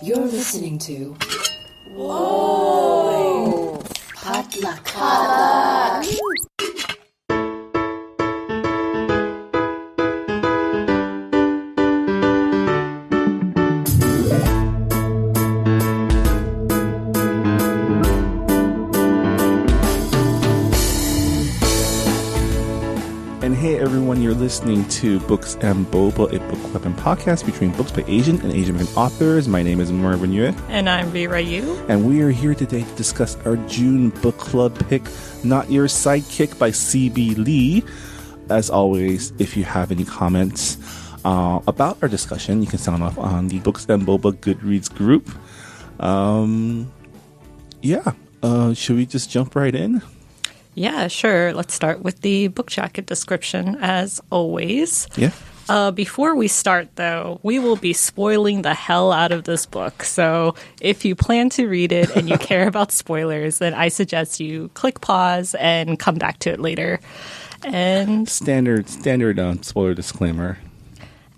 You're listening to Whoa! Potluck. And hey everyone, you're listening to Books and Boba, a book club and podcast featuring books by Asian and Asian American authors. My name is Marvin Yue. And I'm Vera Yu. And we are here today to discuss our June book club pick, Not Your Sidekick by C.B. Lee. As always, if you have any comments about our discussion, you can sound off on the Books and Boba Goodreads group. Should we just jump right in? Yeah, sure. Let's start with the book jacket description, as always. Yeah. Before we start, though, we will be spoiling the hell out of this book. So if you plan to read it and you care about spoilers, then I suggest you click pause and come back to it later. And Standard spoiler disclaimer.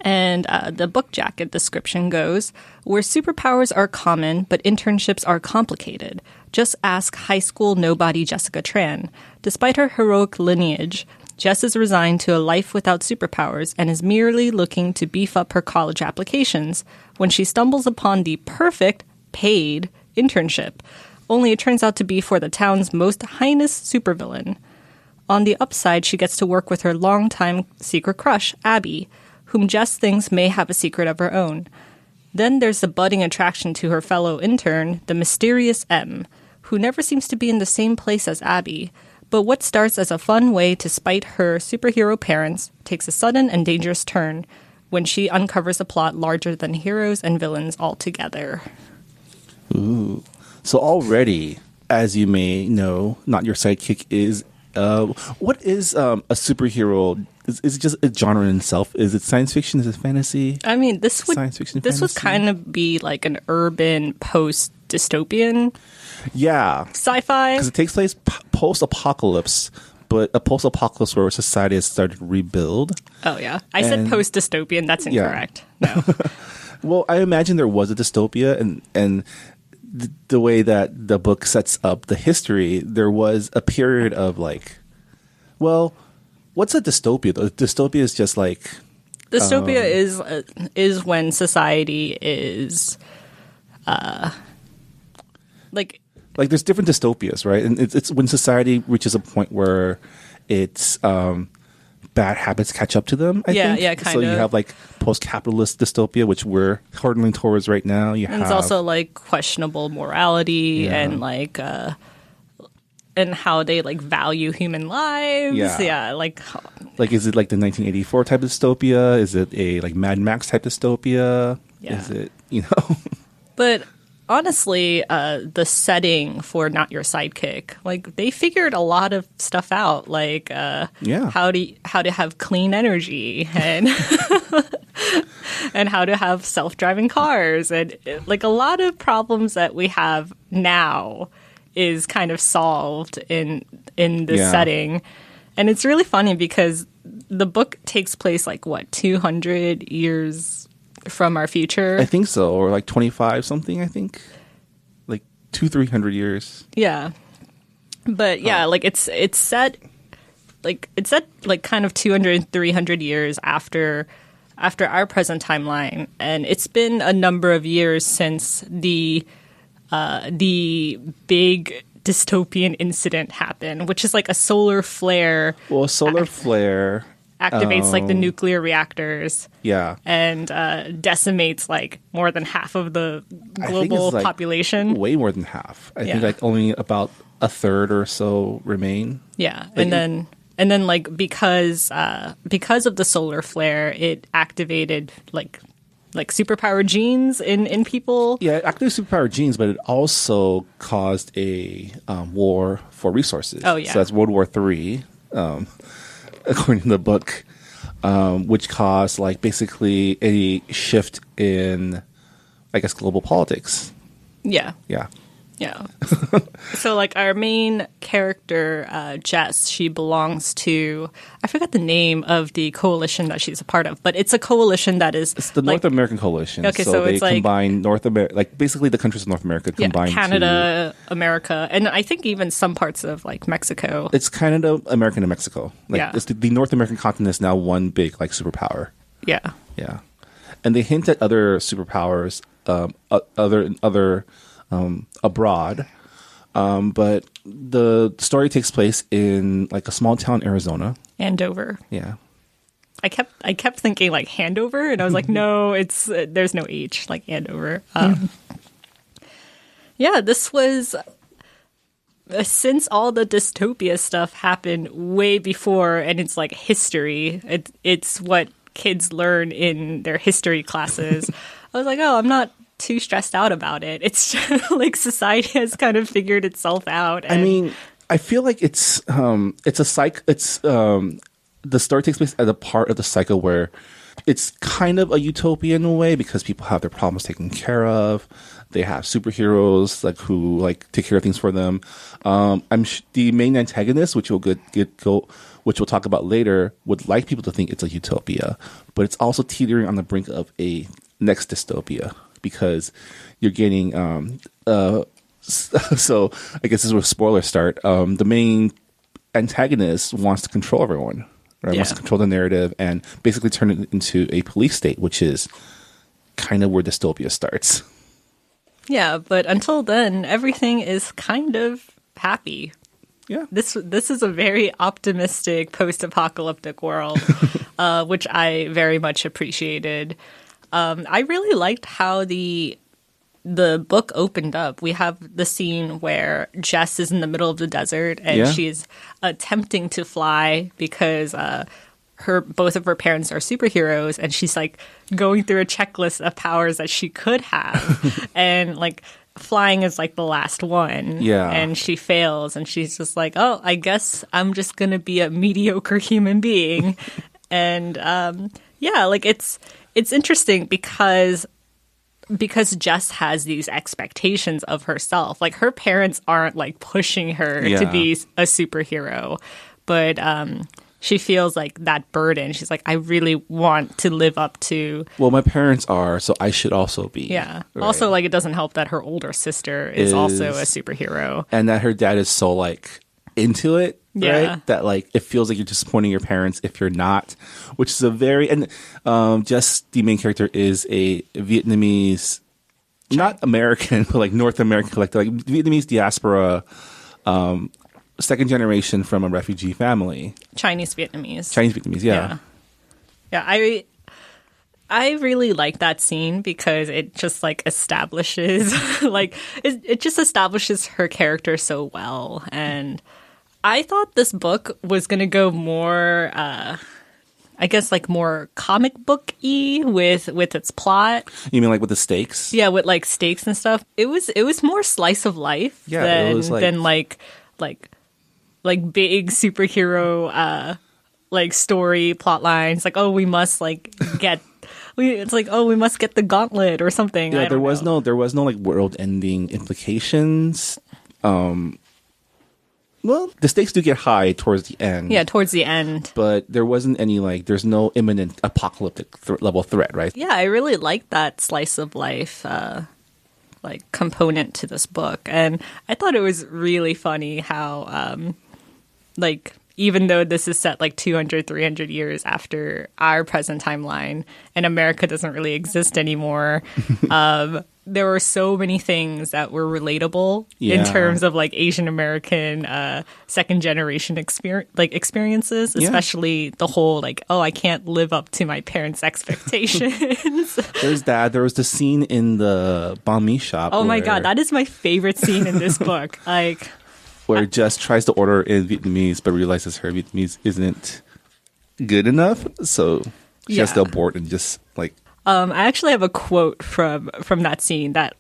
And the book jacket description goes, where superpowers are common, but internships are complicated. Just ask high school nobody Jessica Tran. Despite her heroic lineage, Jess is resigned to a life without superpowers and is merely looking to beef up her college applications when she stumbles upon the perfect paid internship. Only it turns out to be for the town's most heinous supervillain. On the upside, she gets to work with her longtime secret crush, Abby, whom Jess thinks may have a secret of her own. Then there's the budding attraction to her fellow intern, the mysterious M, who never seems to be in the same place as Abby. But what starts as a fun way to spite her superhero parents takes a sudden and dangerous turn when she uncovers a plot larger than heroes and villains altogether. Ooh. So already, as you may know, Not Your Sidekick is... what is a superhero? Is it just a genre in itself? Is it science fiction? Is it fantasy? I mean, this would fantasy? kind of be like an urban post-dystopian sci-fi. Because it takes place post-apocalypse, but a post-apocalypse where society has started to rebuild. Oh, yeah. I said post-dystopian. That's incorrect. Yeah. No. Well, I imagine there was a dystopia, and the way that the book sets up the history, there was a period of what's a dystopia though? Dystopia is just like... Dystopia is when society is like there's different dystopias, right? And it's when society reaches a point where it's bad habits catch up to them. I think. Yeah, kind of. So you have like post-capitalist dystopia, which we're hurtling towards right now. It's also like questionable morality and and how they like value human lives. Yeah, like is it like the 1984 type of dystopia? Is it a like Mad Max type dystopia? Yeah. Is it But honestly, the setting for Not Your Sidekick, like they figured a lot of stuff out, like how to have clean energy and and how to have self-driving cars, and like a lot of problems that we have now is kind of solved in this setting. And it's really funny because the book takes place like 200 years from our future. I think so, or like 25 something. I think like 200-300 years. Yeah, but like it's set like kind of 200-300 years after our present timeline, and it's been a number of years since the big dystopian incident happened, which is like a solar flare. Well, a solar flare activates like the nuclear reactors. Yeah. And decimates like more than half of the global population. Way more than half. I think like only about a third or so remain. Yeah. And then like because of the solar flare, it activated like superpower genes in people. Yeah, it activated superpower genes, but it also caused a war for resources. Oh, yeah. So that's World War III, according to the book, which caused like basically a shift in, I guess, global politics. Yeah. Yeah. Yeah. So, like, our main character, Jess, she belongs to, I forgot the name of the coalition that she's a part of, but it's a coalition that is... It's the North American Coalition. Okay, so they it's like... combine North America, like, basically the countries of North America combined Canada, America, and I think even some parts of, like, Mexico. It's Canada, America, and Mexico. Like, Yeah. It's the North American continent is now one big, like, superpower. Yeah. Yeah. And they hint at other superpowers, abroad. But the story takes place in like a small town, Arizona. Andover. Yeah. I kept thinking like Handover, and I was like, no, it's there's no H, like Andover. Yeah, this was since all the dystopia stuff happened way before, and it's like history. It's what kids learn in their history classes. I was like, oh, I'm not too stressed out about it. It's just, like society has kind of figured itself out. And... I mean, I feel like the story takes place at a part of the cycle where it's kind of a utopia in a way because people have their problems taken care of. They have superheroes like who like take care of things for them. The main antagonist, which we'll talk about later, would like people to think it's a utopia, but it's also teetering on the brink of a next dystopia because you're getting. So I guess this is where spoilers start. The main antagonist wants to control everyone. Right? Wants to control the narrative and basically turn it into a police state, which is kind of where dystopia starts. Yeah, but until then, everything is kind of happy. Yeah. This is a very optimistic post-apocalyptic world, which I very much appreciated. I really liked how the book opened up. We have the scene where Jess is in the middle of the desert and she's attempting to fly because both of her parents are superheroes, and she's like going through a checklist of powers that she could have, and like flying is like the last one. Yeah, and she fails, and she's just like, oh, I guess I'm just gonna be a mediocre human being. And like it's interesting because Jess has these expectations of herself. Like her parents aren't like pushing her to be a superhero, but she feels like that burden. She's like, I really want to live up to. Well, my parents are, so I should also be. Yeah. Right? Also, like, it doesn't help that her older sister is also a superhero. And that her dad is so, like, into it, right? That, like, it feels like you're disappointing your parents if you're not, which is a very... And Jess, the main character, is a Vietnamese, not American, but, like, North American collector, like, Vietnamese diaspora... second generation from a refugee family. Chinese Vietnamese, yeah. Yeah, I really like that scene because it just like establishes like it just establishes her character so well. And I thought this book was going to go more I guess like more comic book-y with its plot. You mean like with the stakes? Yeah, with like stakes and stuff. It was more slice of life than like big superhero like story plot lines. Like, oh, we must like get it's like, oh, we must get the gauntlet or something. Yeah, there was no like world ending implications. Well, the stakes do get high towards the end. Yeah, towards the end. But there wasn't any like there's no imminent apocalyptic level threat, right? Yeah, I really liked that slice of life like component to this book. And I thought it was really funny how like even though this is set like 200, 300 years after our present timeline and America doesn't really exist anymore, there were so many things that were relatable in terms of like Asian American second generation experiences, especially the whole like, oh, I can't live up to my parents' expectations. There's that. There was the scene in the banh mi shop. Oh my God, that is my favorite scene in this book. Like, where Jess tries to order in Vietnamese, but realizes her Vietnamese isn't good enough, so she has to abort and just like. I actually have a quote from that scene that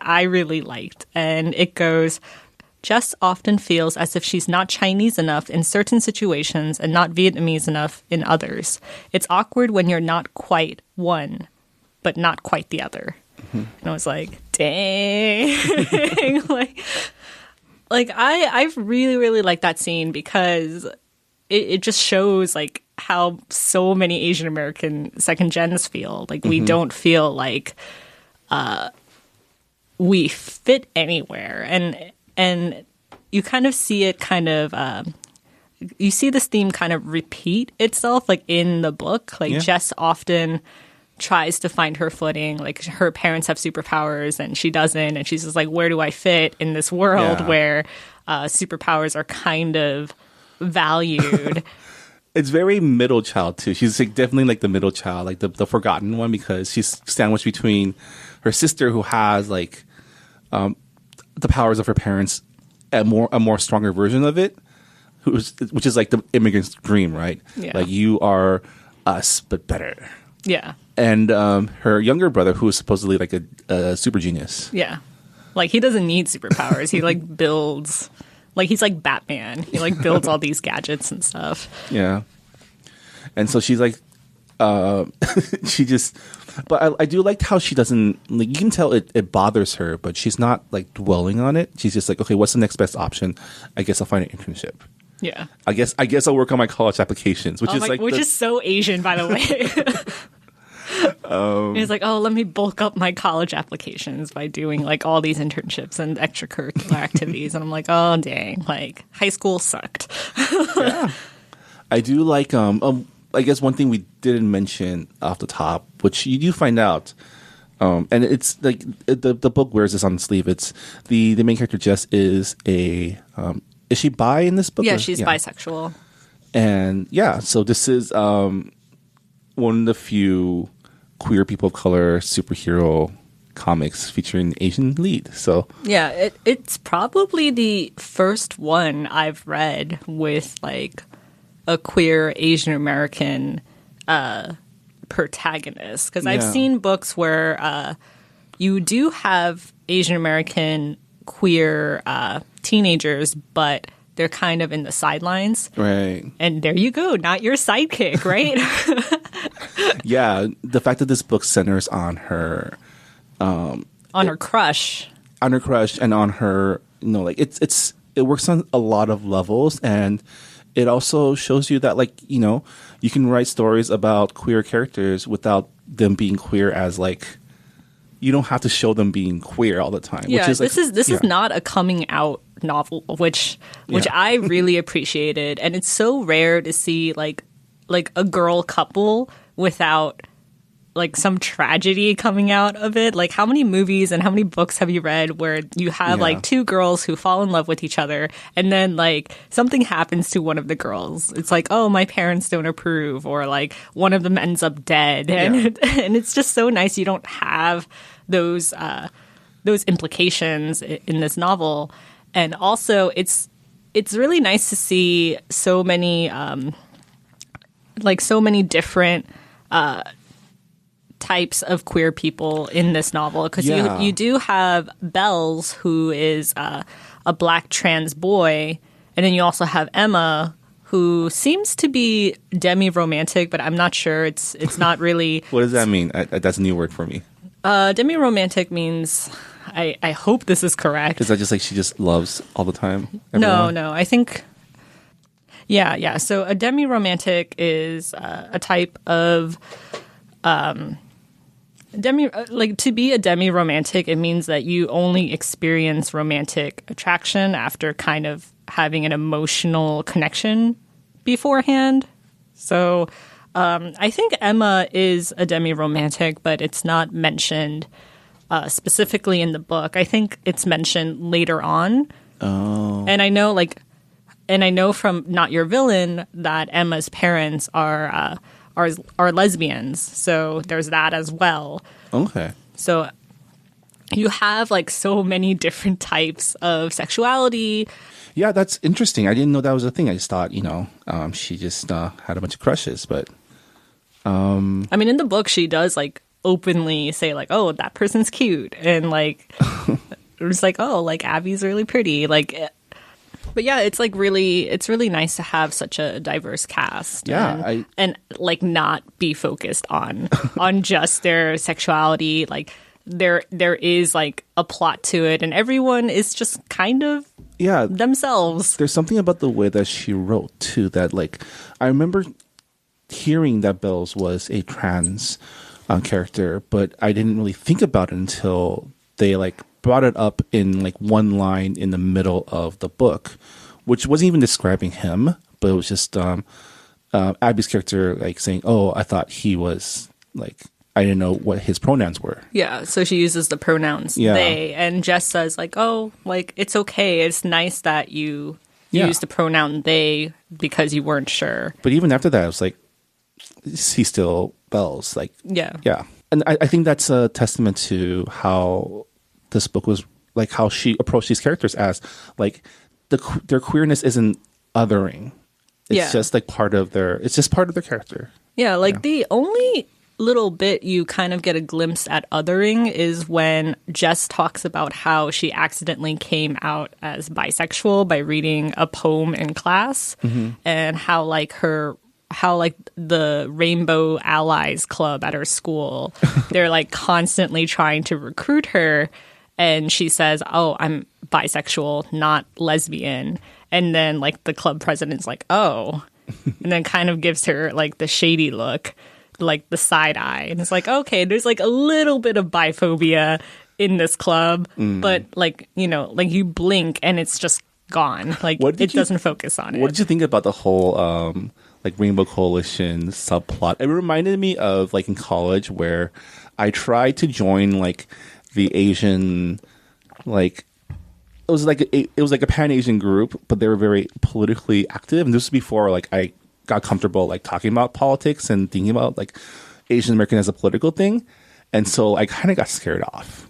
I really liked, and it goes, "Jess often feels as if she's not Chinese enough in certain situations and not Vietnamese enough in others. It's awkward when you're not quite one, but not quite the other." And I was like, dang. I really, really like that scene because it just shows like how so many Asian American second gens feel. Like we don't feel like we fit anywhere. And you kind of see it you see this theme kind of repeat itself like in the book. Like Jess often tries to find her footing. Like her parents have superpowers and she doesn't. And she's just like, where do I fit in this world where superpowers are kind of valued? It's very middle child too. She's like definitely like the middle child, like the forgotten one, because she's sandwiched between her sister who has like the powers of her parents, a more stronger version of it, which is like the immigrant's dream, right? Yeah. Like you are us but better. Yeah. And her younger brother, who is supposedly like a super genius. Yeah. Like he doesn't need superpowers. He like builds, like he's like Batman. He like builds all these gadgets and stuff. Yeah. And so she's like, she just, but I do like how she doesn't, like you can tell it bothers her, but she's not like dwelling on it. She's just like, okay, what's the next best option? I guess I'll find an internship. Yeah. I guess I'll work on my college applications, which is so Asian, by the way. He's like, oh, let me bulk up my college applications by doing like all these internships and extracurricular activities. And I'm like, oh, dang, like high school sucked. Yeah. I do like, I guess one thing we didn't mention off the top, which you do find out, and it's like the book wears this on the sleeve. It's the main character Jess is is she bi in this book? Yeah, she's bisexual. And yeah, so this is one of the few queer people of color superhero comics featuring Asian lead. So yeah, it's probably the first one I've read with like a queer Asian American protagonist, because I've seen books where you do have Asian American queer teenagers, but they're kind of in the sidelines. Right. And there you go, not your sidekick, right? Yeah, the fact that this book centers on her on her crush. On her crush and on her, like it works on a lot of levels, and it also shows you that like, you can write stories about queer characters without them being queer as like, you don't have to show them being queer all the time. Yeah, which is this is not a coming out novel, which I really appreciated, and it's so rare to see like a girl couple without like some tragedy coming out of it. Like how many movies and how many books have you read where you have like two girls who fall in love with each other and then like something happens to one of the girls? It's like, oh, my parents don't approve, or like one of them ends up dead, and and it's just so nice you don't have those implications in this novel. And also it's really nice to see so many different types of queer people in this novel, because you do have Bells, who is a black trans boy, and then you also have Emma, who seems to be demi-romantic, but I'm not sure. It's not really. What does that mean? That's a new word for me. Demi-romantic means, I hope this is correct. Is that just like she just loves all the time? Everyone? No, I think. Yeah. So a demi-romantic is a type of to be a demi-romantic, it means that you only experience romantic attraction after kind of having an emotional connection beforehand. So I think Emma is a demi-romantic, but it's not mentioned specifically in the book. I think it's mentioned later on. Oh. And I know from Not Your Villain that Emma's parents are lesbians, so there's that as well. Okay. So you have like so many different types of sexuality. Yeah, that's interesting. I didn't know that was a thing. I just thought, she just had a bunch of crushes, but I mean, in the book she does like openly say like, oh, that person's cute, and like it's like, oh, like Abby's really pretty, like. But yeah, it's really nice to have such a diverse cast. Yeah, and like not be focused on just their sexuality. Like there is like a plot to it, and everyone is just kind of themselves. There's something about the way that she wrote too that like I remember hearing that Bells was a trans character, but I didn't really think about it until they like brought it up in like one line in the middle of the book, which wasn't even describing him, but it was just Abby's character like saying, "Oh, I thought he was like." I didn't know what his pronouns were. Yeah, so she uses the pronouns they, and Jess says like, "Oh, like it's okay. It's nice that you use the pronoun they because you weren't sure." But even after that, I was like, "He still Bells." Like, yeah, and I think that's a testament to how this book was like how she approached these characters as like their queerness isn't othering. It's just like part of their. It's just part of their character. Yeah, like the only little bit you kind of get a glimpse at othering is when Jess talks about how she accidentally came out as bisexual by reading a poem in class, and how the Rainbow Allies Club at her school, they're like constantly trying to recruit her, and she says, "Oh, I'm bisexual, not lesbian," and then like the club president's like, "Oh," and then kind of gives her like the shady look, like the side eye, and it's like, okay, there's like a little bit of biphobia in this club, but like, you know, like you blink and it's just gone. Like it doesn't focus on it. What did you think about the whole like Rainbow Coalition subplot? It reminded me of like in college where I tried to join like the Asian like it was like a Pan-Asian group, but they were very politically active, and this was before like I got comfortable like talking about politics and thinking about like Asian American as a political thing, and so I kind of got scared off.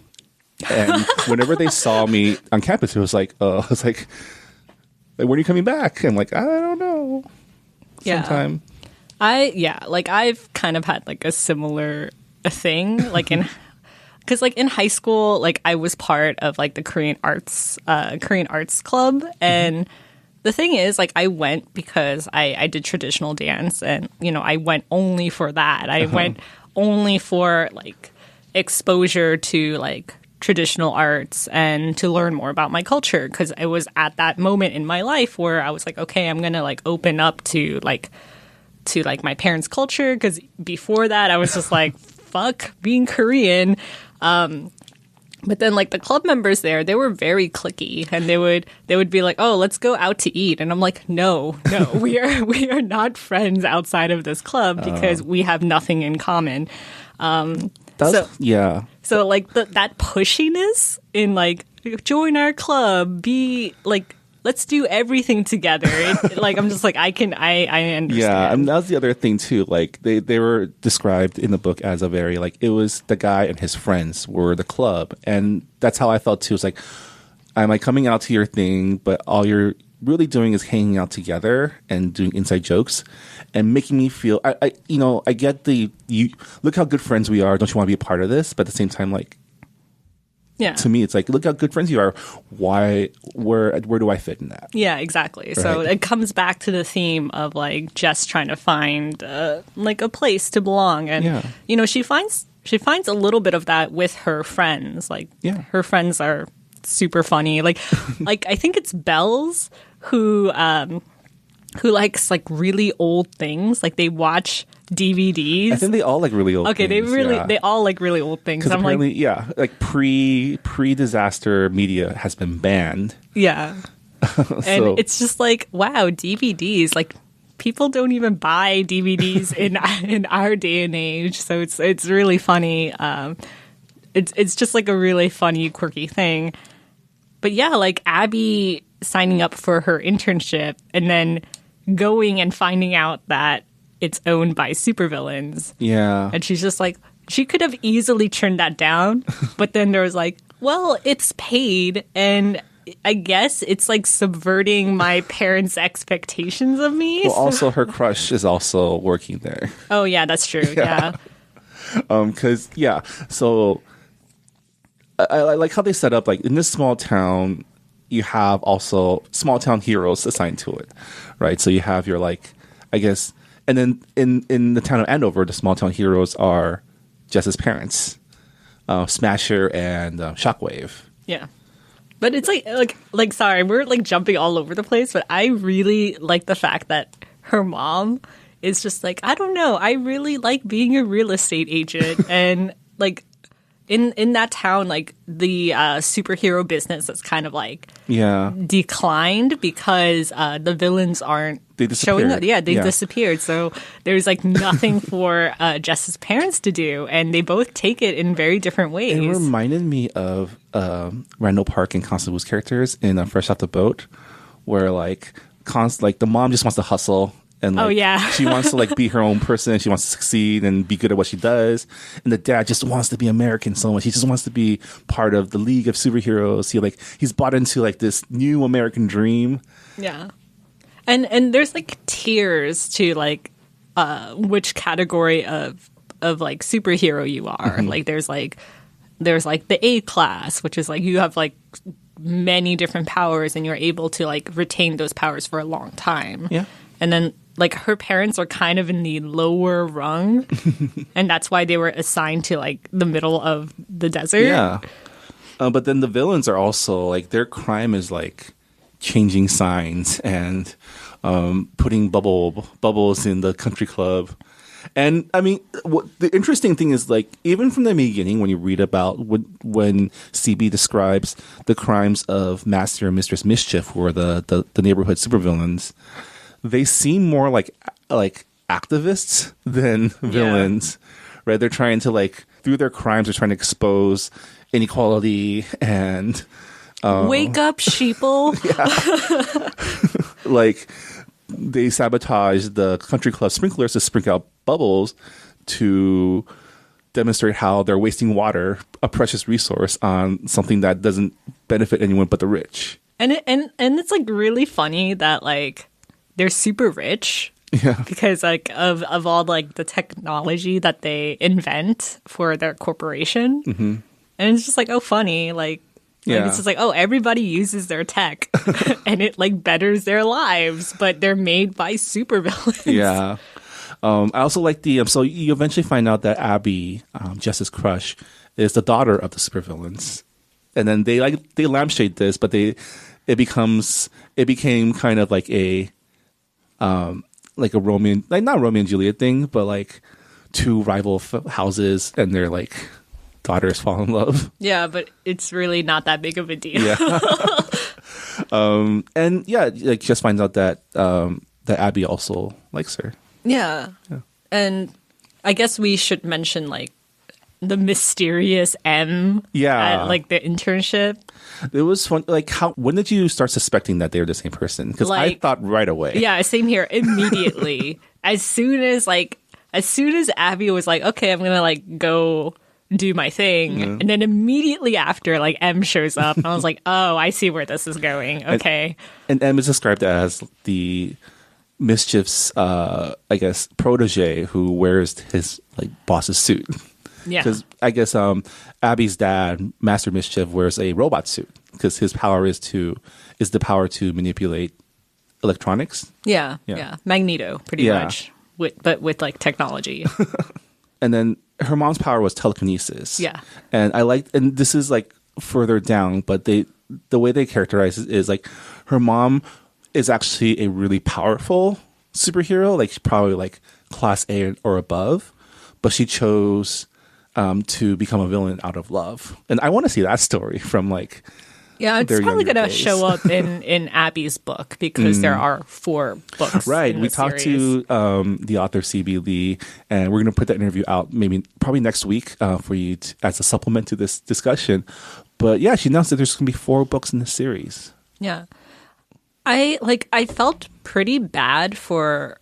And whenever they saw me on campus, it was like, when are you coming back? I'm like, I don't know. Sometime. Like I've kind of had like a similar thing, like because like in high school, like I was part of like the Korean arts club, and the thing is, like, I went because I did traditional dance, and, you know, I went only for that. I went only for, like, exposure to, like, traditional arts and to learn more about my culture, because it was at that moment in my life where I was like, okay, I'm going to, like, open up to my parents' culture, because before that I was just like, fuck being Korean. But then, like, the club members there, they were very cliquey, and they would be like, "Oh, let's go out to eat," and I'm like, "No, we are not friends outside of this club because we have nothing in common." So like that pushiness in like join our club, be like, let's do everything together. Like, I'm just like, I understand. Yeah, and that was the other thing too. Like they were described in the book as a very like, it was the guy and his friends were the club, and that's how I felt too. It's like, I'm like coming out to your thing, but all you're really doing is hanging out together and doing inside jokes and making me feel. I get you look how good friends we are. Don't you want to be a part of this? But at the same time, like. Yeah. To me, it's like, look how good friends you are. Where do I fit in that? Yeah, exactly. Right. So it comes back to the theme of like just trying to find like a place to belong, and you know, she finds a little bit of that with her friends. Like, her friends are super funny. Like I think it's Bells who likes like really old things. Like they watch DVDs. I think they all like really old things. They all like really old things. I'm like, like pre-disaster media has been banned. Yeah. And it's just like, wow, DVDs, like people don't even buy DVDs in our day and age. So it's really funny. It's just like a really funny, quirky thing. But yeah, like Abby signing up for her internship and then going and finding out that it's owned by supervillains. Yeah. And she's just like, she could have easily turned that down, but then there was like, well, it's paid, and I guess it's like subverting my parents' expectations of me. Well, also her crush is also working there. Oh yeah, that's true. Yeah. So I like how they set up, like in this small town, you have also small town heroes assigned to it, right? So you have your like, I guess, and then in the town of Andover, the small town heroes are Jess's parents. Smasher and Shockwave. Yeah. But it's like sorry, we're like jumping all over the place, but I really like the fact that her mom is just like, I don't know, I really like being a real estate agent. And like in that town, like the superhero business is kind of like declined because the villains aren't showing up. Yeah, they disappeared. So there's like nothing for Jess's parents to do, and they both take it in very different ways. It reminded me of Randall Park and Constable Wu's characters in Fresh Off the Boat, where like the mom just wants to hustle. And she wants to like be her own person. She wants to succeed and be good at what she does. And the dad just wants to be American so much. He just wants to be part of the League of Superheroes. He's bought into like this new American dream. Yeah, and there's like tiers to like which category of like superhero you are. Mm-hmm. Like there's like the A class, which is like you have like many different powers and you're able to like retain those powers for a long time. Yeah, and then. Like, her parents are kind of in the lower rung, and that's why they were assigned to, like, the middle of the desert. Yeah. But then the villains are also, like, their crime is, like, changing signs and putting bubbles in the country club. And, I mean, the interesting thing is, like, even from the beginning, when you read about when CB describes the crimes of Master and Mistress Mischief, who are the neighborhood supervillains, they seem more like activists than villains, right? They're trying to like through their crimes, they're trying to expose inequality and wake up, sheeple. Like they sabotage the country club sprinklers to sprinkle out bubbles to demonstrate how they're wasting water, a precious resource, on something that doesn't benefit anyone but the rich. And it's like really funny that like. They're super rich because like of all like the technology that they invent for their corporation. Mm-hmm. And it's just like, oh, funny. Like it's just like, oh, everybody uses their tech and it like betters their lives, but they're made by supervillains. Yeah. I also like so you eventually find out that Abby, Jess's crush, is the daughter of the supervillains. And then they lampshade this, but it became kind of like a Romeo, like not Romeo and Juliet thing, but like two rival houses and their like daughters fall in love. Yeah, but it's really not that big of a deal. Yeah. And like just finds out that Abby also likes her. Yeah. And I guess we should mention like the mysterious M at like the internship. It was fun. Like, when did you start suspecting that they were the same person? Because I thought right away. Yeah, same here. Immediately. as soon as Abby was like, okay, I'm going to like go do my thing. Mm-hmm. And then immediately after, like M shows up. And I was like, oh, I see where this is going. Okay. And M is described as the Mischief's, I guess, protege who wears his like boss's suit. Yeah, because I guess Abby's dad, Master Mischief, wears a robot suit because his power is the power to manipulate electronics. Yeah. Magneto, pretty much, but with like technology. And then her mom's power was telekinesis. Yeah, and and this is like further down, but the way they characterize it is like her mom is actually a really powerful superhero, like probably like class A or above, but she chose to become a villain out of love. And I want to see that story from like it's probably going to show up in Abby's book because there are 4 books. Right. We talked to the author C.B. Lee, and we're going to put that interview out probably next week for you as a supplement to this discussion. But yeah, she announced that there's going to be 4 books in the series. Yeah. I felt pretty bad for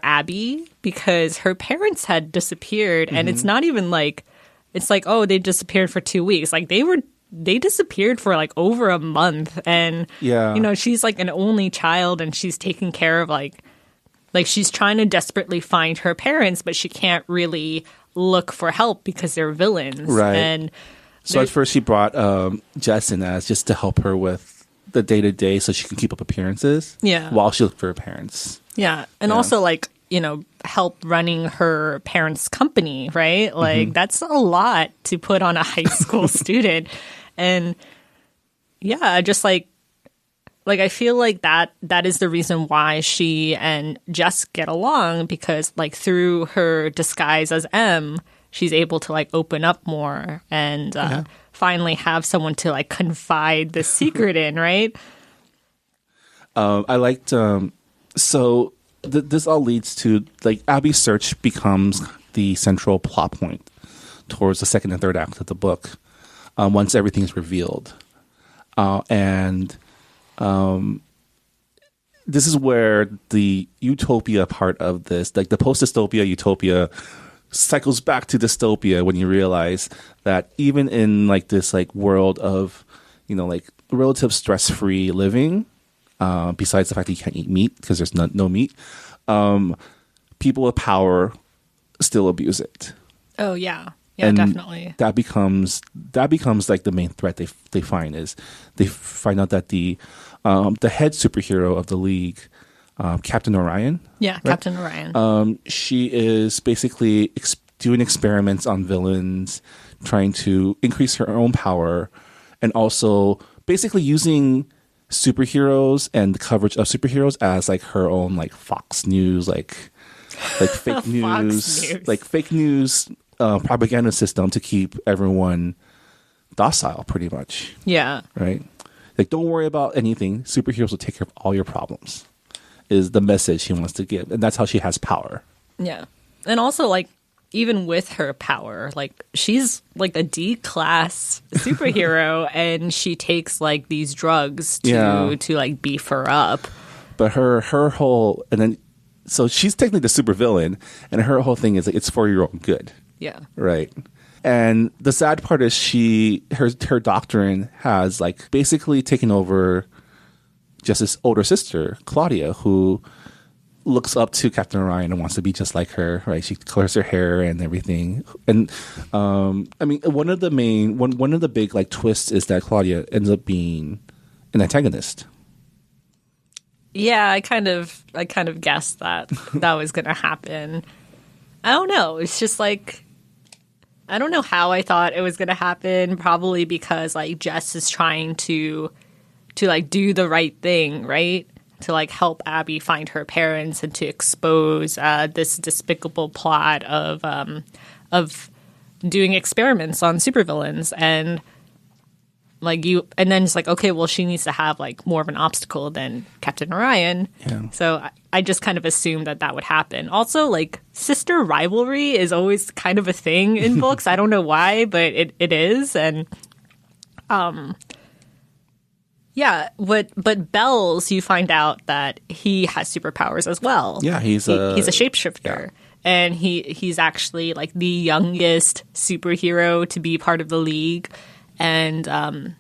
Abby because her parents had disappeared, and it's not even like it's like, oh, they disappeared for 2 weeks. Like they disappeared for like over a month, and she's like an only child, and she's taking care of like she's trying to desperately find her parents, but she can't really look for help because they're villains. Right. And so at first she brought Jess in as just to help her with the day-to-day so she can keep up appearances. Yeah. While she looked for her parents. Yeah. And also like help running her parents' company, right? Like, that's a lot to put on a high school student. And yeah, just like I feel like that is the reason why she and Jess get along, because like through her disguise as M, she's able to like open up more and finally have someone to like confide the secret in, right? I liked this all leads to like Abby's search becomes the central plot point towards the second and third act of the book. Once everything's revealed, and this is where the utopia part of this, like the post-dystopia utopia, cycles back to dystopia when you realize that even in like this like world of like relative stress-free living, besides the fact that you can't eat meat because there's no meat, people with power still abuse it. Oh yeah. Yeah, and definitely. That becomes like the main threat they find is they find out that the head superhero of the league, Captain Orion. Yeah, right? Captain Orion. She is basically doing experiments on villains, trying to increase her own power, and also basically using superheroes and the coverage of superheroes as like her own like Fox News, like fake news, like fake news. Propaganda system to keep everyone docile, pretty much. Yeah. Right? Like, don't worry about anything. Superheroes will take care of all your problems, is the message she wants to give. And that's how she has power. Yeah. And also, like, even with her power, like, she's like a D-class superhero and she takes, like, these drugs to like, beef her up. But her whole... And then... So she's technically the supervillain, and her whole thing is like, it's for your own good. Yeah. Right. And the sad part is her doctrine has like basically taken over Jess's older sister, Claudia, who looks up to Captain Orion and wants to be just like her, right? She colors her hair and everything. And I mean, one of the big like twists is that Claudia ends up being an antagonist. Yeah, I kind of guessed that was going to happen. I don't know. It's just like, I don't know how I thought it was going to happen. Probably because like Jess is trying to like do the right thing, right? To like help Abby find her parents and to expose this despicable plot of doing experiments on supervillains. And and then it's like, okay, well, she needs to have like more of an obstacle than Captain Orion. Yeah. So I just kind of assumed that would happen. Also, like, sister rivalry is always kind of a thing in books. I don't know why, but it is. And yeah, but Bells, you find out that he has superpowers as well. Yeah, he's a shapeshifter. Yeah. And he's actually like the youngest superhero to be part of the league. And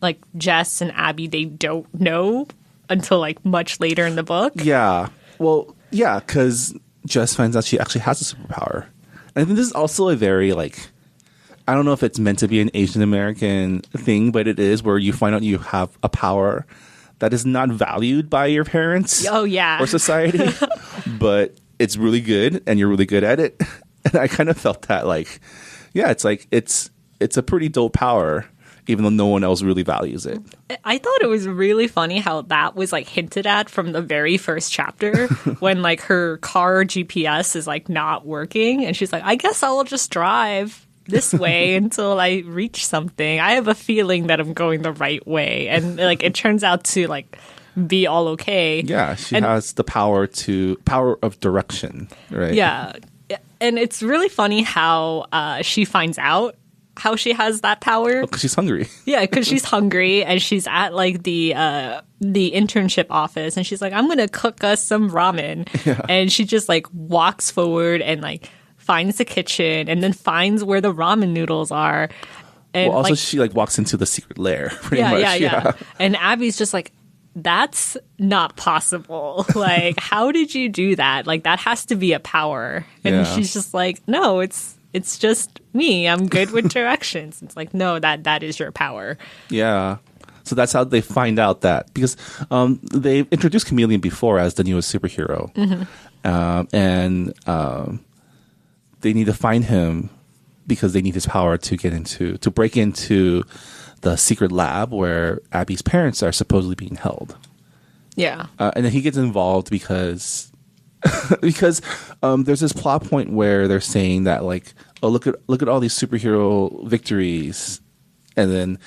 like Jess and Abby, they don't know until like much later in the book. Yeah. Well, yeah, because Jess finds out she actually has a superpower. And I think this is also a very like, I don't know if it's meant to be an Asian American thing, but it is, where you find out you have a power that is not valued by your parents. Oh yeah. Or society, but it's really good and you're really good at it. And I kind of felt that like, yeah, it's like it's a pretty dope power, even though no one else really values it. I thought it was really funny how that was like hinted at from the very first chapter when like her car GPS is like not working and she's like, I guess I'll just drive this way until I reach something. I have a feeling that I'm going the right way. And like it turns out to like be all okay. Yeah, she has the power of direction, right? Yeah. And it's really funny how she finds out how she has that power. Because she's hungry. Yeah, because she's hungry and she's at like the internship office and she's like, I'm gonna cook us some ramen. Yeah. And she just like walks forward and like finds the kitchen and then finds where the ramen noodles are. And well, also like, she like walks into the secret lair pretty much. Yeah. And Abby's just like, that's not possible. Like, how did you do that? Like, that has to be a power. And she's just like, no, it's just me. I'm good with directions. It's like, no, that is your power. Yeah. So that's how they find out that, because they've introduced Chameleon before as the newest superhero. Mm-hmm. and they need to find him because they need his power to break into the secret lab where Abby's parents are supposedly being held. Yeah. And then he gets involved because there's this plot point where they're saying that like, oh, look at all these superhero victories, and then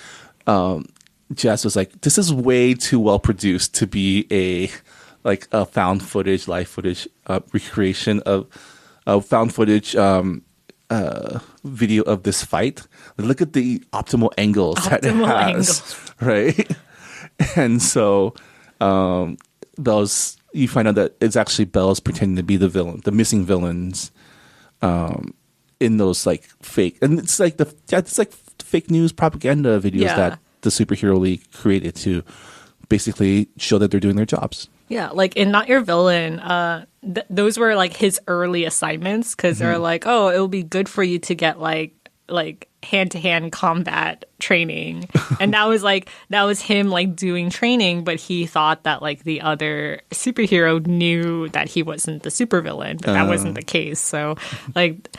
Jess was like, this is way too well produced to be a found footage, live footage recreation of found footage video of this fight. Look at the optimal angles that it has, right? And so you find out that it's actually Belle's pretending to be the villain, the missing villains, in those like fake, and it's like fake news propaganda videos that the Superhero League created to basically show that they're doing their jobs. Yeah, like in Not Your Villain, those were like his early assignments because they're like, oh, it will be good for you to get like hand-to-hand combat training. And that was him like doing training, but he thought that like the other superhero knew that he wasn't the supervillain, but that wasn't the case. So like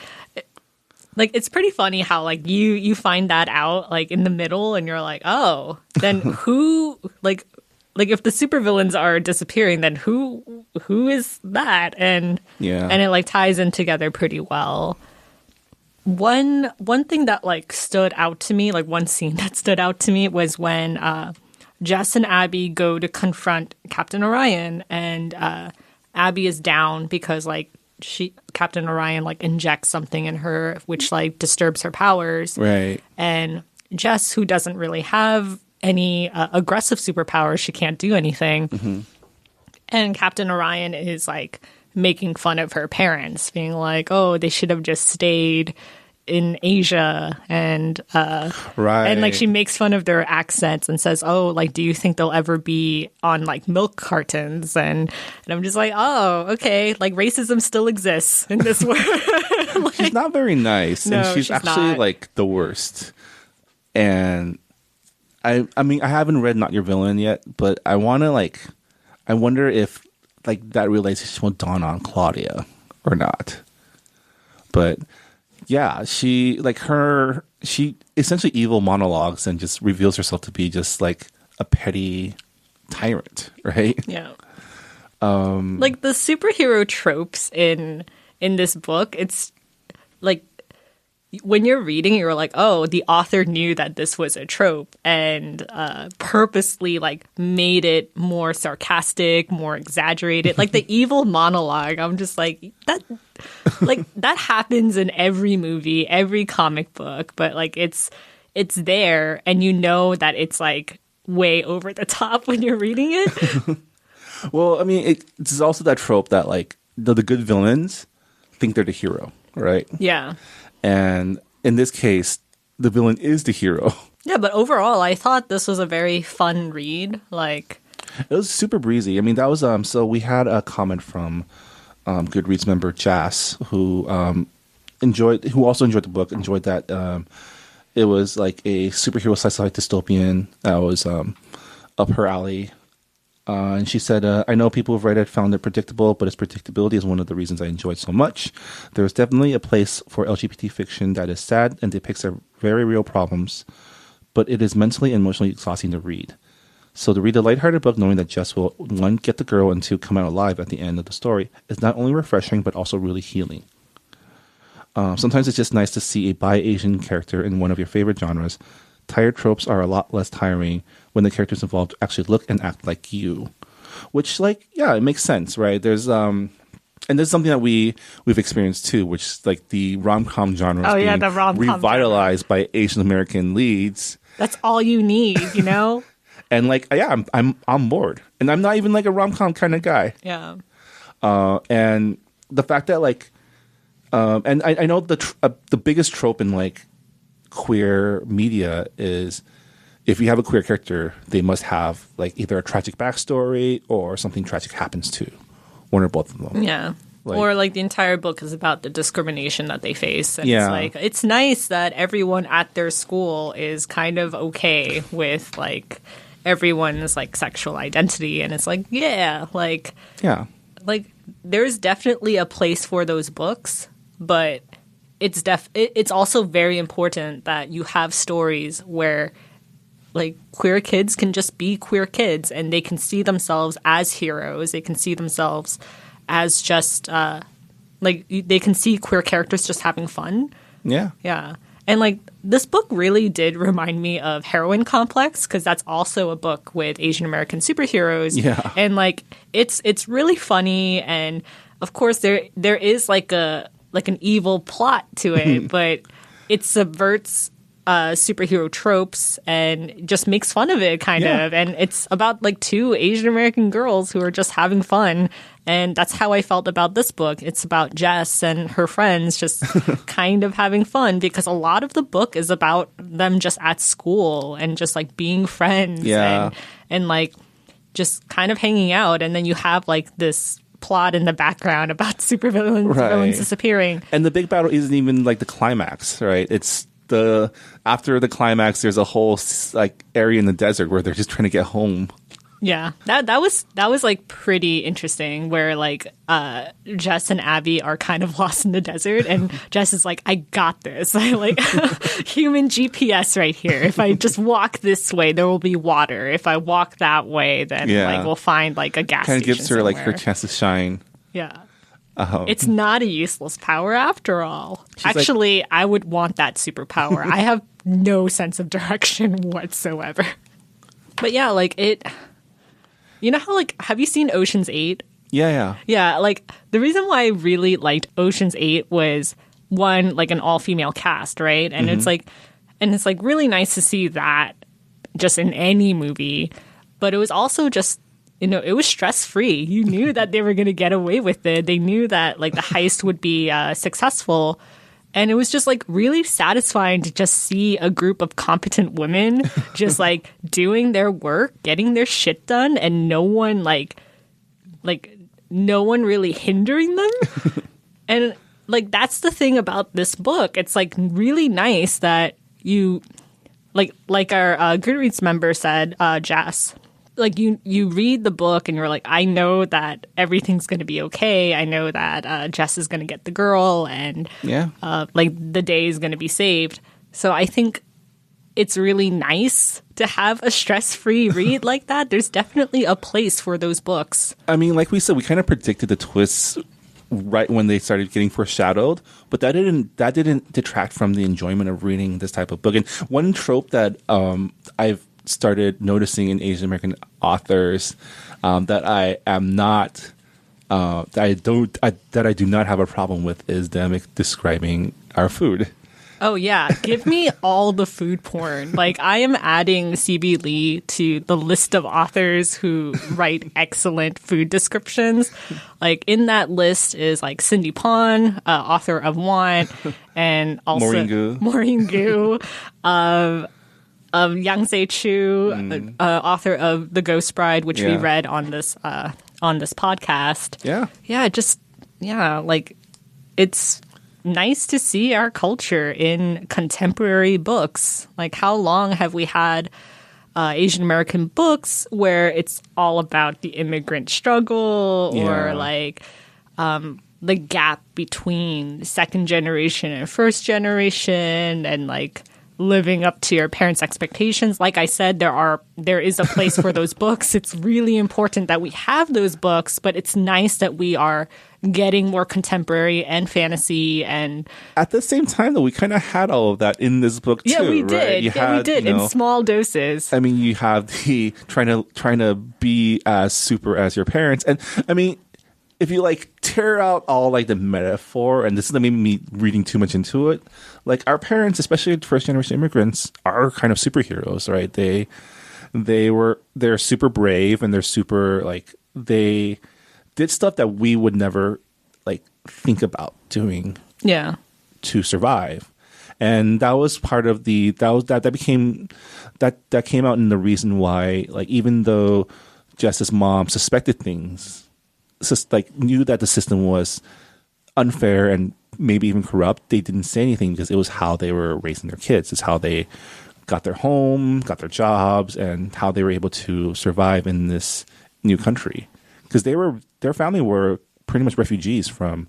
it's pretty funny how like you find that out like in the middle and you're like, oh, then who like if the supervillains are disappearing, then who is that? And it like ties in together pretty well. One thing that like stood out to me, like one scene that stood out to me was when Jess and Abby go to confront Captain Orion, and Abby is down because like Captain Orion like injects something in her which like disturbs her powers. Right. And Jess, who doesn't really have any aggressive superpowers, she can't do anything. Mm-hmm. And Captain Orion is like making fun of her parents, being like, oh, they should have just stayed in Asia. And right. And like she makes fun of their accents and says, oh, like, do you think they'll ever be on like milk cartons? And I'm just like, oh, okay, like racism still exists in this world. Like, she's not very nice. No, and she's actually not. Like the worst. And I mean, I haven't read Not Your Villain yet, but I wonder if like that realization will dawn on Claudia or not. But yeah, she essentially evil monologues and just reveals herself to be just like a petty tyrant, right? Yeah. Like the superhero tropes in this book, it's like when you're reading, you're like, oh, the author knew that this was a trope and purposely like made it more sarcastic, more exaggerated. Like the evil monologue, I'm just like, that happens in every movie, every comic book, but like it's there and you know that it's like way over the top when you're reading it. Well, I mean, it's also that trope that like the good villains think they're the hero, right? Yeah. And in this case, the villain is the hero. Yeah, but overall, I thought this was a very fun read. Like, it was super breezy. I mean, that was so we had a comment from Goodreads member Jas who also enjoyed the book. Enjoyed that it was like a superhero sci-fi dystopian that was up her alley. And she said, I know people who've read it found it predictable, but its predictability is one of the reasons I enjoyed so much. There is definitely a place for LGBT fiction that is sad and depicts their very real problems, but it is mentally and emotionally exhausting to read. So to read a lighthearted book knowing that Jess will, 1, get the girl, and 2, come out alive at the end of the story is not only refreshing, but also really healing. Sometimes it's just nice to see a bi-Asian character in one of your favorite genres. Tired tropes are a lot less tiring when the characters involved actually look and act like you. Which, like, yeah, it makes sense, right? There's and there's something that we've experienced too, which is like the rom-com genre being the rom-com revitalized by Asian American leads. That's all you need, you know? And like, yeah, I'm on board. And I'm not even like a rom-com kind of guy. Yeah. And the fact that like and I know the biggest trope in like queer media is if you have a queer character, they must have like either a tragic backstory or something tragic happens to one or both of them. Yeah. Or like the entire book is about the discrimination that they face. And yeah. It's like, it's nice that everyone at their school is kind of okay with like everyone's like sexual identity. And it's like, yeah, like, yeah. like there's definitely a place for those books, but it's also very important that you have stories where like queer kids can just be queer kids and they can see themselves as heroes. They can see themselves as just like they can see queer characters just having fun. Yeah. Yeah. And like this book really did remind me of Heroine Complex, because that's also a book with Asian American superheroes. Yeah. And like it's really funny, and of course there is like an evil plot to it, but it subverts superhero tropes and just makes fun of it kind of. And it's about like two Asian American girls who are just having fun. And that's how I felt about this book. It's about Jess and her friends just kind of having fun, because a lot of the book is about them just at school and just like being friends and like just kind of hanging out. And then you have like this plot in the background about villains disappearing. And the big battle isn't even like the climax, right? It's after the climax, there's a whole like area in the desert where they're just trying to get home. Yeah, that was like pretty interesting, where like Jess and Abby are kind of lost in the desert, and Jess is like, I got this. I like human GPS right here. If I just walk this way, there will be water. If I walk that way, then like we'll find like a gas kind of station gives her somewhere. like her chance to shine. Yeah. It's not a useless power after all. She's actually, I would want that superpower. I have no sense of direction whatsoever. But yeah, like it. You know how, like, have you seen Ocean's 8? Yeah. Yeah, like, the reason why I really liked Ocean's 8 was, one, like, an all-female cast, right? And it's like really nice to see that just in any movie. But it was also just, you know, it was stress-free. You knew that they were going to get away with it. They knew that, like, the heist would be successful. And it was just like really satisfying to just see a group of competent women just like doing their work, getting their shit done, and no one no one really hindering them. And like that's the thing about this book. It's like really nice that you like our Goodreads member said, Jess. Like you read the book and you're like, I know that everything's going to be okay. I know that Jess is going to get the girl, and like the day is going to be saved. So I think it's really nice to have a stress-free read like that. There's definitely a place for those books. I mean, like we said, we kind of predicted the twists right when they started getting foreshadowed, but that didn't detract from the enjoyment of reading this type of book. And one trope that I've started noticing in Asian American authors that I am not that I do not have a problem with is them describing our food. Oh yeah, give me all the food porn. Like I am adding C.B. Lee to the list of authors who write excellent food descriptions. Like in that list is like Cindy Pon, author of Want, and also Maureen Gu. Of Yang Se Chu, author of The Ghost Bride, which we read on this podcast. Like it's nice to see our culture in contemporary books. Like how long have we had Asian American books where it's all about the immigrant struggle or like the gap between second generation and first generation, and like living up to your parents' expectations. Like I said, there is a place for those books. It's really important that we have those books, but it's nice that we are getting more contemporary and fantasy. And at the same time, though, we kind of had all of that in this book too. Yeah, we did. Right? We did in small doses. I mean, you have the trying to be as super as your parents, and I mean, if you like tear out all like the metaphor, and this is maybe me reading too much into it, like our parents, especially first generation immigrants, are kind of superheroes, right? They're super brave, and they're super like they did stuff that we would never like think about doing to survive. And that was part of that came out in the reason why, like, even though Jess's mom suspected things, knew that the system was unfair and maybe even corrupt, they didn't say anything because it was how they were raising their kids. It's how they got their home, got their jobs, and how they were able to survive in this new country. because their family were pretty much refugees from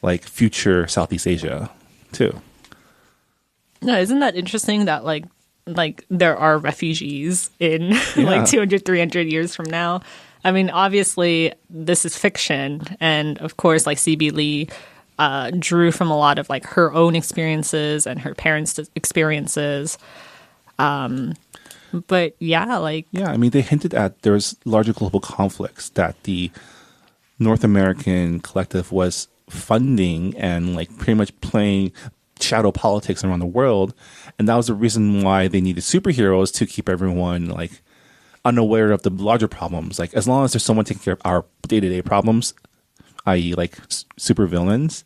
like future Southeast Asia too. No, isn't that interesting that like there are refugees in like 200, 300 years from now? I mean, obviously this is fiction, and of course, like C.B. Lee drew from a lot of like her own experiences and her parents' experiences. But I mean, they hinted at there's larger global conflicts that the North American collective was funding and like pretty much playing shadow politics around the world, and that was the reason why they needed superheroes to keep everyone like unaware of the larger problems. Like, as long as there's someone taking care of our day-to-day problems, i.e. like super villains,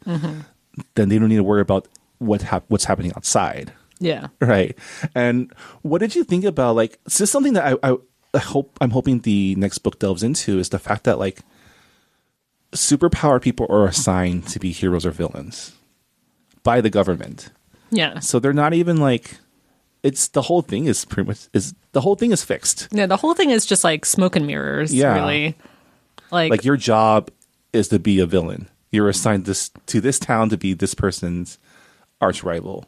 then they don't need to worry about what's happening outside. Yeah. Right. And what did you think about, like, this is something that I'm hoping the next book delves into, is the fact that like superpowered people are assigned to be heroes or villains by the government. Yeah. So they're not even like, the whole thing is fixed. Yeah, the whole thing is just like smoke and mirrors, really. Like your job is to be a villain. You're assigned to this town to be this person's arch rival.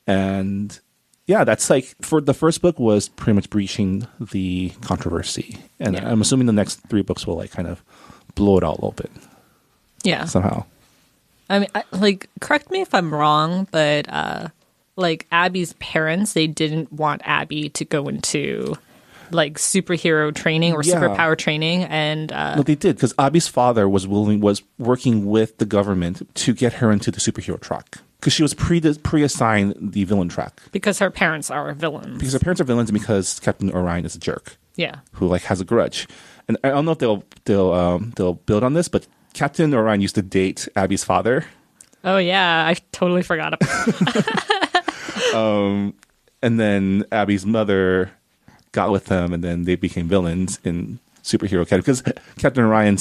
And yeah, that's like, for the first book was pretty much breaching the controversy. And I'm assuming the next 3 books will like kind of blow it all open. Yeah. Somehow. I mean, like, correct me if I'm wrong, but like Abby's parents, they didn't want Abby to go into like superhero training or superpower training, and no, they did, because Abby's father was working with the government to get her into the superhero track, because she was pre-assigned the villain track because her parents are villains. Because her parents are villains, and because Captain Orion is a jerk. Yeah, who like has a grudge, and I don't know if they'll build on this, but Captain Orion used to date Abby's father. Oh yeah, I totally forgot about that. And then Abby's mother got with him, and then they became villains in Superhero Academy. Because Captain Orion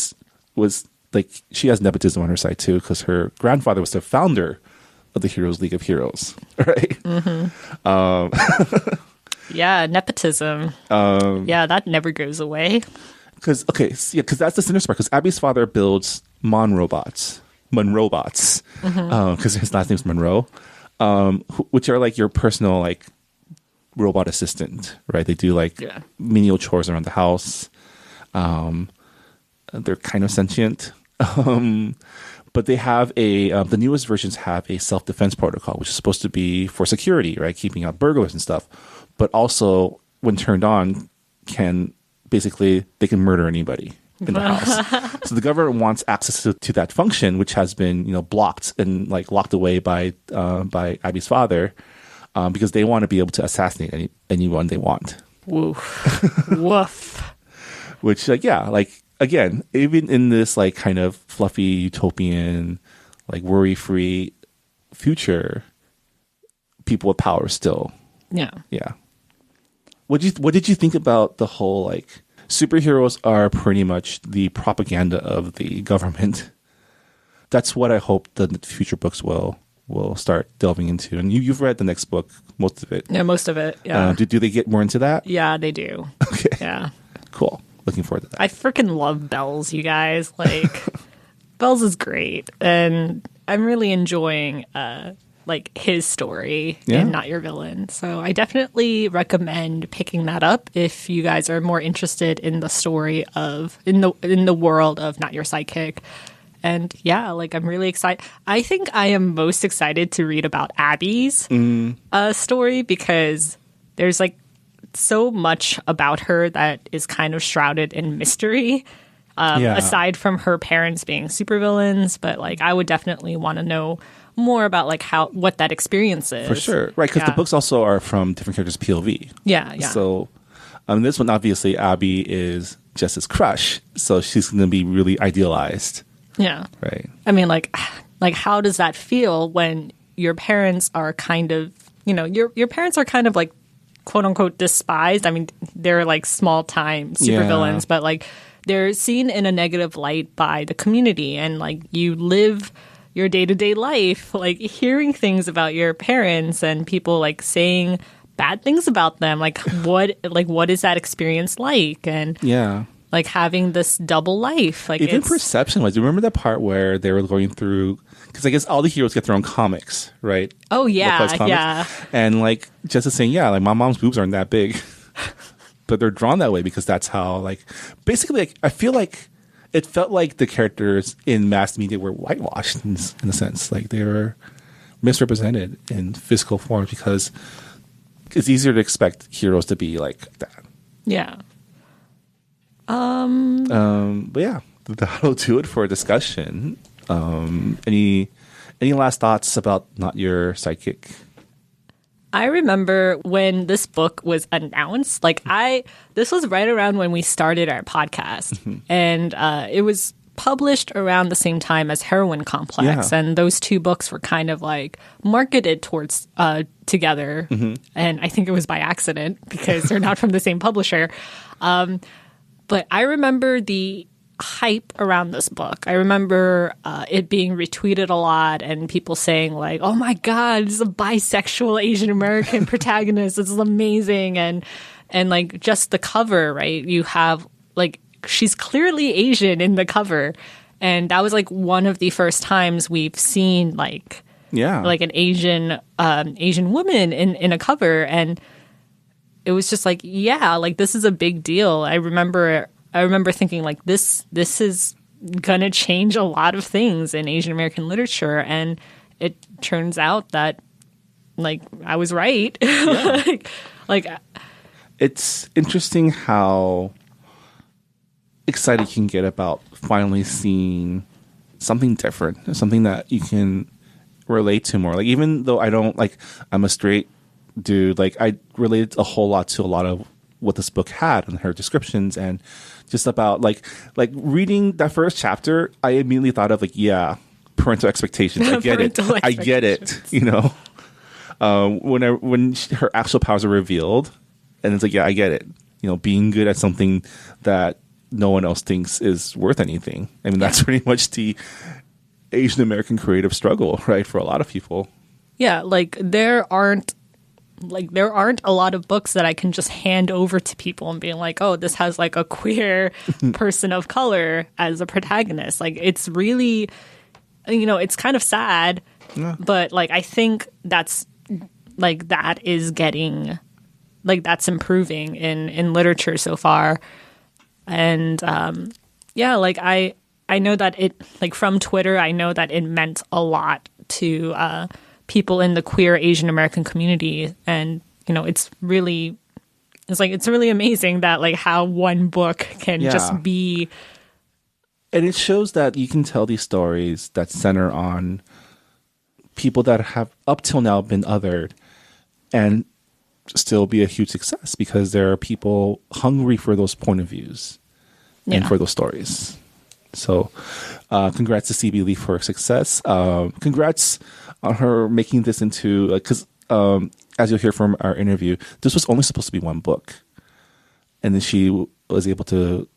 was like, she has nepotism on her side too, because her grandfather was the founder of the Heroes League of Heroes, right? Yeah, nepotism. Yeah, that never goes away. Because that's the sinister part. Because Abby's father builds Monrobots, because his last name's Monroe, which are like your personal like robot assistant, right? They do like menial chores around the house. They're kind of sentient, but they have the newest versions have a self-defense protocol, which is supposed to be for security, right? Keeping out burglars and stuff, but also when turned on, they can murder anybody in the house. So the government wants access to that function, which has been blocked and like locked away by Abby's father, because they want to be able to assassinate anyone they want. Woof. Woof. Which again, even in this like kind of fluffy utopian, like worry-free future, people with power still. Yeah. What did you think about the whole like superheroes are pretty much the propaganda of the government? That's what I hope the future books will start delving into. And you've read the next book, most of it. Yeah, most of it. Yeah. Do they get more into that? Yeah, they do. Okay. Yeah. Cool. Looking forward to that. I freaking love Bells, you guys. Like, Bells is great, and I'm really enjoying like his story in Not Your Villain. So I definitely recommend picking that up if you guys are more interested in the story of in the world of Not Your Sidekick. And yeah, like I'm really excited. I think I am most excited to read about Abby's story, because there's like so much about her that is kind of shrouded in mystery. Aside from her parents being supervillains, but like I would definitely want to know more about like what that experience is. For sure, right? Because the books also are from different characters' POV. Yeah. So, this one obviously Abby is Jess's crush, so she's going to be really idealized. Yeah. Right. I mean, like how does that feel when your parents are kind of, your parents are kind of like quote unquote despised? I mean, they're like small time supervillains, but like they're seen in a negative light by the community, and like you live your day-to-day life like hearing things about your parents and people like saying bad things about them. Like what is that experience like? And like having this double life. Like even it's, perception-wise, do you remember that part where they were going through? Because I guess all the heroes get their own comics, right? oh yeah, Localized comics. yeah. And like just saying, yeah, like my mom's boobs aren't that big, but they're drawn that way because that's how, like, basically, like, I feel like it felt like the characters in mass media were whitewashed in a sense, like they were misrepresented in physical form because it's easier to expect heroes to be like that. Yeah. But yeah, that'll do it for a discussion. Any last thoughts about Not Your Sidekick? I remember when this book was announced, this was right around when we started our podcast. And it was published around the same time as Heroine Complex. Yeah. And those two books were kind of like marketed towards together. And I think it was by accident because they're not from the same publisher. But I remember the hype around this book. I remember it being retweeted a lot and people saying like, oh my God, this is a bisexual Asian American protagonist. This is amazing. And like just the cover, right? You have like, she's clearly Asian in the cover. And that was like one of the first times we've seen like an Asian woman in a cover. And it was just like, yeah, like this is a big deal. I remember thinking like this is gonna change a lot of things in Asian American literature, and it turns out that like I was right. Yeah. like it's interesting how excited you can get about finally seeing something different, something that you can relate to more. Like even though I don't like, I'm a straight dude, like I related a whole lot to a lot of what this book had and her descriptions, and just about like reading that first chapter, I immediately thought of like, yeah, parental expectations. I get it. I get it. You know, when her actual powers are revealed, and it's like, yeah, I get it. You know, being good at something that no one else thinks is worth anything. I mean, that's pretty much the Asian American creative struggle, right? For a lot of people. Yeah, like there aren't a lot of books that I can just hand over to people and be like, oh, this has like a queer person of color as a protagonist. Like it's really, you know, it's kind of sad, but like I think that's like that is getting like that's improving in literature so far. And yeah, like I know that it like from Twitter, I know that it meant a lot to people in the queer Asian American community, and you know it's really amazing that like how one book can just be, and it shows that you can tell these stories that center on people that have up till now been othered and still be a huge success because there are people hungry for those point of views and for those stories. So congrats to CB Lee for her success. Congrats on her making this into, because as you'll hear from our interview, this was only supposed to be one book. And then she was able to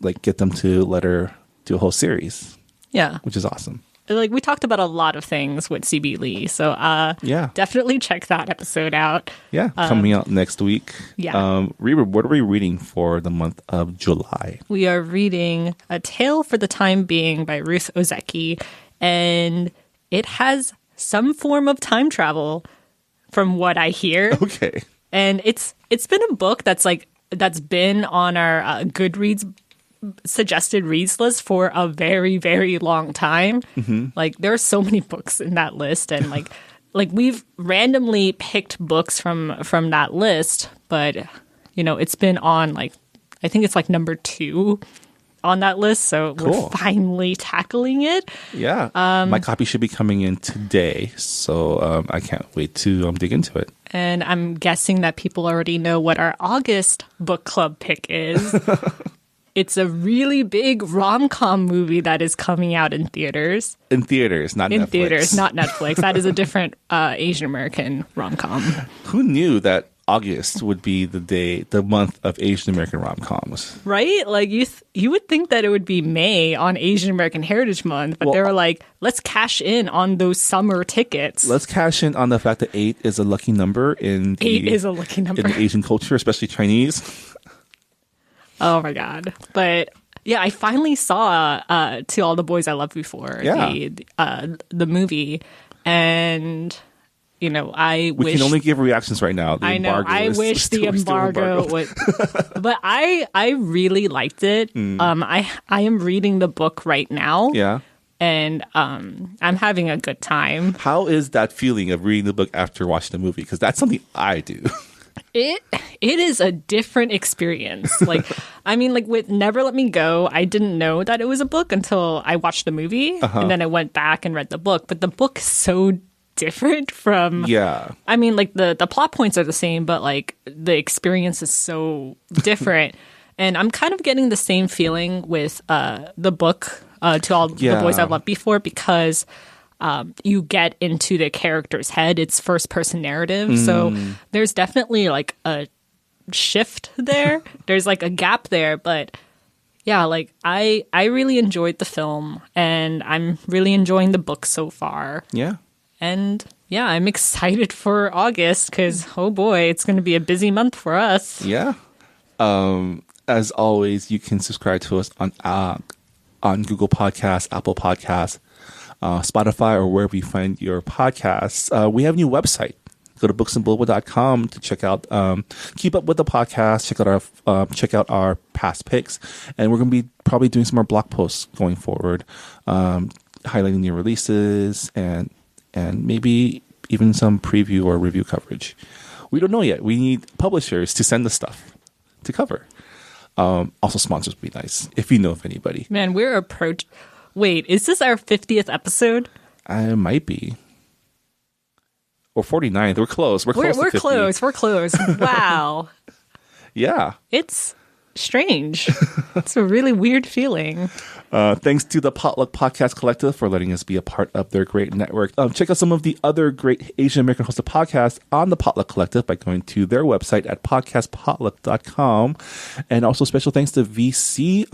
like get them to let her do a whole series. Yeah. Which is awesome. Like we talked about a lot of things with CB Lee. So definitely check that episode out. Yeah. Coming out next week. Yeah. Reba, what are we reading for the month of July? We are reading A Tale for the Time Being by Ruth Ozeki. And it has some form of time travel from what I hear. Okay. And it's been a book that's been on our Goodreads suggested reads list for a very, very long time. Mm-hmm. Like there are so many books in that list, and like we've randomly picked books from that list, but you know, it's been on like I think it's like number 2 on that list, so we're finally tackling it. Yeah. My copy should be coming in today, so I can't wait to dig into it. And I'm guessing that people already know what our August book club pick is. It's a really big rom-com movie that is coming out in theaters. In theaters, not Netflix. In theaters, not Netflix. That is a different Asian American rom-com. Who knew that August would be the month of Asian American rom-coms? Right? Like you would think that it would be May on Asian American Heritage Month, but they were like, let's cash in on those summer tickets. Let's cash in on the fact that 8 is a lucky number in the Asian culture, especially Chinese. Oh my God. But yeah, I finally saw To All the Boys I Loved Before, the movie. And, you know, We can only give reactions right now. The I know. I wish the embargo would. But I really liked it. I am reading the book right now. Yeah. And I'm having a good time. How is that feeling of reading the book after watching the movie? Because that's something I do. It is a different experience. Like, I mean, like with Never Let Me Go, I didn't know that it was a book until I watched the movie, and then I went back and read the book. But the book is so different from. Yeah. I mean, like the plot points are the same, but like the experience is so different. And I'm kind of getting the same feeling with the book To All the Boys I've Loved Before, because you get into the character's head. It's first person narrative. So there's definitely like a shift there. There's like a gap there. But yeah, like I really enjoyed the film, and I'm really enjoying the book so far. Yeah. And yeah, I'm excited for August because, oh boy, it's going to be a busy month for us. Yeah. As always, you can subscribe to us on Google Podcasts, Apple Podcasts, Spotify, or wherever you find your podcasts. We have a new website. Go to booksandboba.com to check out, keep up with the podcast, check out our past picks, and we're going to be probably doing some more blog posts going forward, highlighting new releases and maybe even some preview or review coverage. We don't know yet. We need publishers to send us stuff to cover. Also, sponsors would be nice if you know of anybody. Man, Wait, is this our 50th episode? It might be. Or 49th. We're close. We're close. We're close. We're close. Wow. Yeah. It's strange. It's a really weird feeling. Thanks to the Potluck Podcast Collective for letting us be a part of their great network. Check out some of the other great Asian American hosted podcasts on the Potluck Collective by going to their website at podcastpotluck.com. And also special thanks to VC.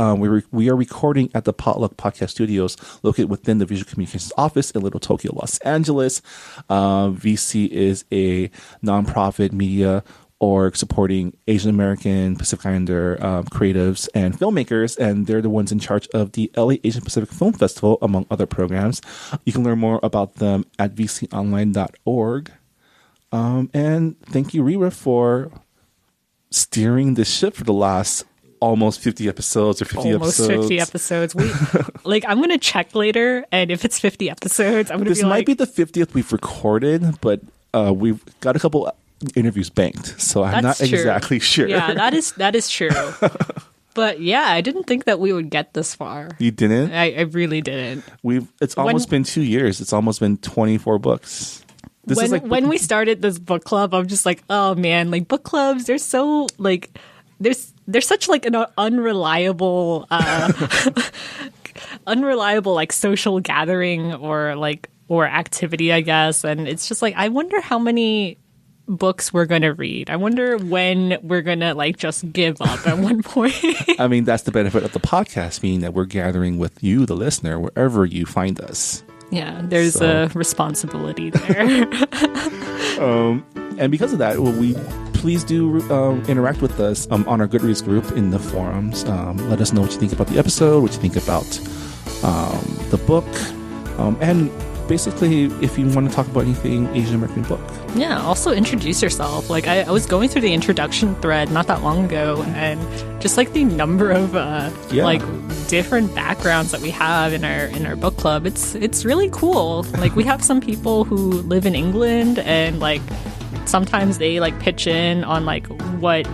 We are recording at the Potluck Podcast Studios located within the Visual Communications Office in Little Tokyo, Los Angeles. VC is a nonprofit media org supporting Asian American, Pacific Islander creatives and filmmakers, and they're the ones in charge of the LA Asian Pacific Film Festival, among other programs. You can learn more about them at vconline.org. And thank you, Rira, for steering the ship for the last almost 50 episodes or 50 almost episodes. 50 episodes. I'm going to check later, and if it's 50 episodes, I'm going to be like... This might be the 50th we've recorded, but we've got a couple interviews banked, so I'm not exactly sure. Yeah, that is true. But yeah, I didn't think that we would get this far. You didn't? I really didn't. It's almost been 2 years. It's almost been 24 books. When we started this book club, I'm just like, oh man, like book clubs, they're so like they're such like an unreliable like social gathering or activity, I guess. And it's just like, I wonder how many books we're going to read. I wonder when we're going to like just give up at one point. I mean, that's the benefit of the podcast, meaning that we're gathering with you, the listener, wherever you find us. Yeah, there's a responsibility there. And because of that, please do interact with us on our Goodreads group in the forums. Let us know what you think about the episode, what you think about the book, and basically if you want to talk about anything Asian American book. Yeah, also introduce yourself. Like I was going through the introduction thread not that long ago, and just like the number of like different backgrounds that we have in our book club, it's really cool. Like we have some people who live in England, and like sometimes they like pitch in on like what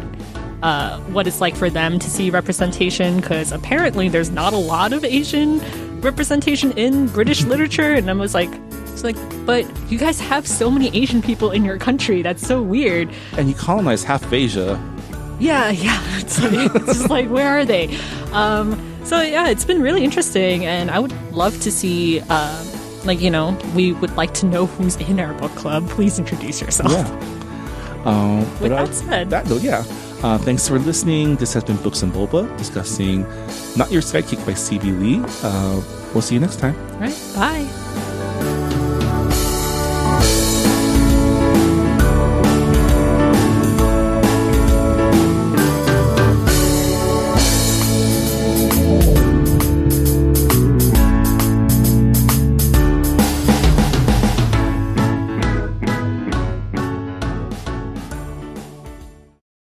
it's like for them to see representation, because apparently there's not a lot of Asian representation in British literature. And I was like, but you guys have so many Asian people in your country. That's so weird. And you colonized half of Asia. Yeah. It's just like, where are they? So yeah, it's been really interesting, and I would love to see, we would like to know who's in our book club. Please introduce yourself. Yeah. With that said. Thanks for listening. This has been Books and Boba, discussing Not Your Sidekick by C.B. Lee. We'll see you next time. All right. Bye.